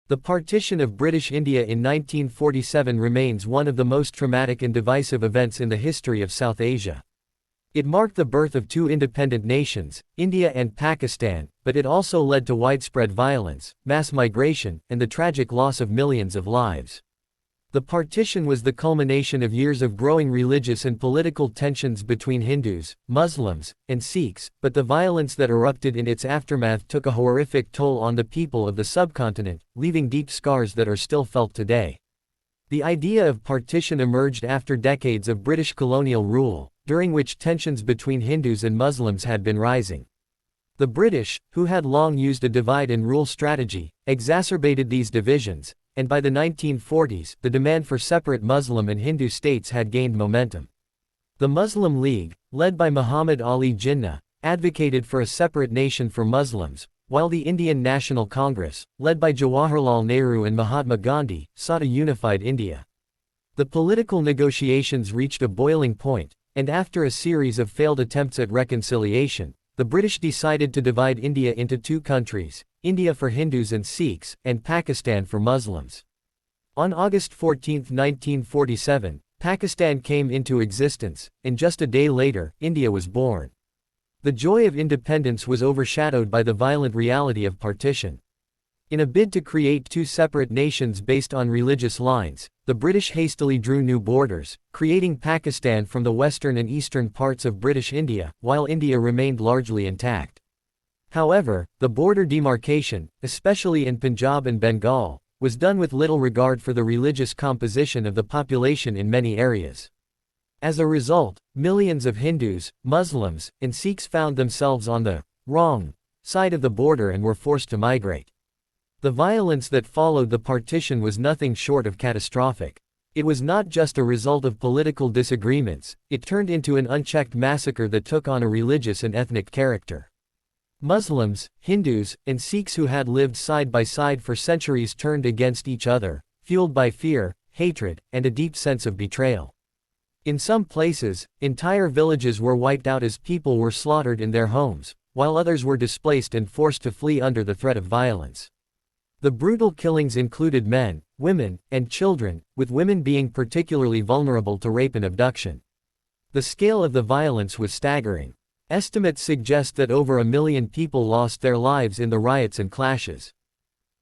The partition of British India in 1947 remains one of the most traumatic and divisive events in the history of South Asia. It marked the birth of two independent nations, India and Pakistan, but it also led to widespread violence, mass migration, and the tragic loss of millions of lives. The partition was the culmination of years of growing religious and political tensions between Hindus, Muslims, and Sikhs, but the violence that erupted in its aftermath took a horrific toll on the people of the subcontinent, leaving deep scars that are still felt today. The idea of partition emerged after decades of British colonial rule, during which tensions between Hindus and Muslims had been rising. The British, who had long used a divide-and-rule strategy, exacerbated these divisions, and by the 1940s, the demand for separate Muslim and Hindu states had gained momentum. The Muslim League, led by Muhammad Ali Jinnah, advocated for a separate nation for Muslims, while the Indian National Congress, led by Jawaharlal Nehru and Mahatma Gandhi, sought a unified India. The political negotiations reached a boiling point, and after a series of failed attempts at reconciliation, the British decided to divide India into two countries, India for Hindus and Sikhs, and Pakistan for Muslims. On August 14, 1947, Pakistan came into existence, and just a day later, India was born. The joy of independence was overshadowed by the violent reality of partition. In a bid to create two separate nations based on religious lines, the British hastily drew new borders, creating Pakistan from the western and eastern parts of British India, while India remained largely intact. However, the border demarcation, especially in Punjab and Bengal, was done with little regard for the religious composition of the population in many areas. As a result, millions of Hindus, Muslims, and Sikhs found themselves on the wrong side of the border and were forced to migrate. The violence that followed the partition was nothing short of catastrophic. It was not just a result of political disagreements, it turned into an unchecked massacre that took on a religious and ethnic character. Muslims, Hindus, and Sikhs who had lived side by side for centuries turned against each other, fueled by fear, hatred, and a deep sense of betrayal. In some places, entire villages were wiped out as people were slaughtered in their homes, while others were displaced and forced to flee under the threat of violence. The brutal killings included men, women, and children, with women being particularly vulnerable to rape and abduction. The scale of the violence was staggering. Estimates suggest that over 1 million people lost their lives in the riots and clashes.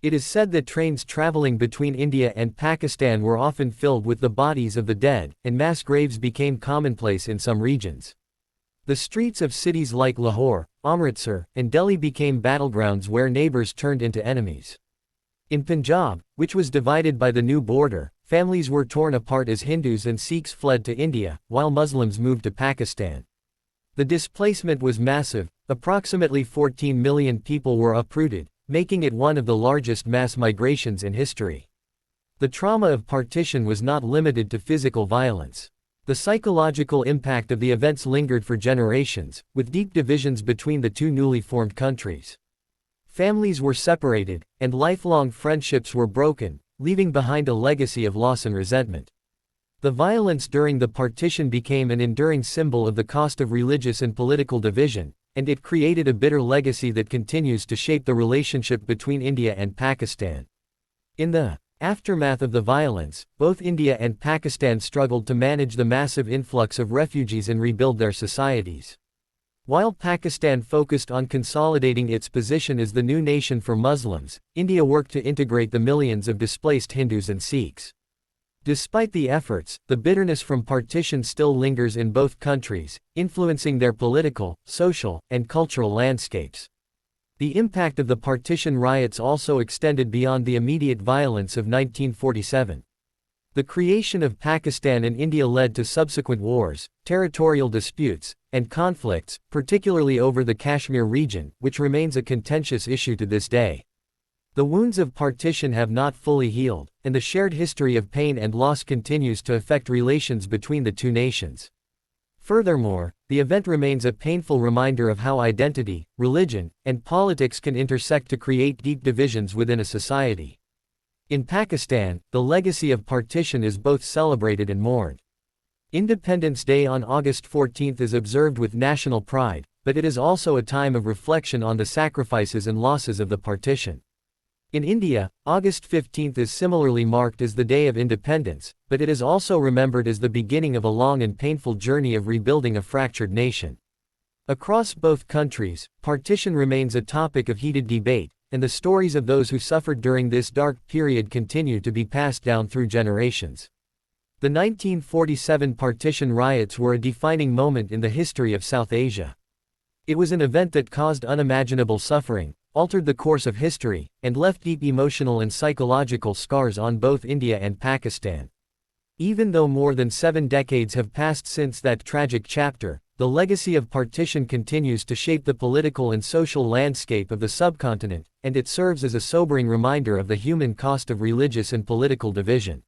It is said that trains traveling between India and Pakistan were often filled with the bodies of the dead, and mass graves became commonplace in some regions. The streets of cities like Lahore, Amritsar, and Delhi became battlegrounds where neighbors turned into enemies. In Punjab, which was divided by the new border, families were torn apart as Hindus and Sikhs fled to India, while Muslims moved to Pakistan. The displacement was massive, approximately 14 million people were uprooted, making it one of the largest mass migrations in history. The trauma of partition was not limited to physical violence. The psychological impact of the events lingered for generations, with deep divisions between the two newly formed countries. Families were separated, and lifelong friendships were broken, leaving behind a legacy of loss and resentment. The violence during the partition became an enduring symbol of the cost of religious and political division, and it created a bitter legacy that continues to shape the relationship between India and Pakistan. In the aftermath of the violence, both India and Pakistan struggled to manage the massive influx of refugees and rebuild their societies. While Pakistan focused on consolidating its position as the new nation for Muslims, India worked to integrate the millions of displaced Hindus and Sikhs. Despite the efforts, the bitterness from partition still lingers in both countries, influencing their political, social, and cultural landscapes. The impact of the Partition Riots also extended beyond the immediate violence of 1947. The creation of Pakistan and India led to subsequent wars, territorial disputes, and conflicts, particularly over the Kashmir region, which remains a contentious issue to this day. The wounds of partition have not fully healed, and the shared history of pain and loss continues to affect relations between the two nations. Furthermore, the event remains a painful reminder of how identity, religion, and politics can intersect to create deep divisions within a society. In Pakistan, the legacy of partition is both celebrated and mourned. Independence Day on August 14 is observed with national pride, but it is also a time of reflection on the sacrifices and losses of the partition. In India, August 15 is similarly marked as the Day of Independence, but it is also remembered as the beginning of a long and painful journey of rebuilding a fractured nation. Across both countries, partition remains a topic of heated debate, and the stories of those who suffered during this dark period continue to be passed down through generations. The 1947 Partition Riots were a defining moment in the history of South Asia. It was an event that caused unimaginable suffering, altered the course of history, and left deep emotional and psychological scars on both India and Pakistan. Even though more than 7 decades have passed since that tragic chapter, the legacy of partition continues to shape the political and social landscape of the subcontinent, and it serves as a sobering reminder of the human cost of religious and political division.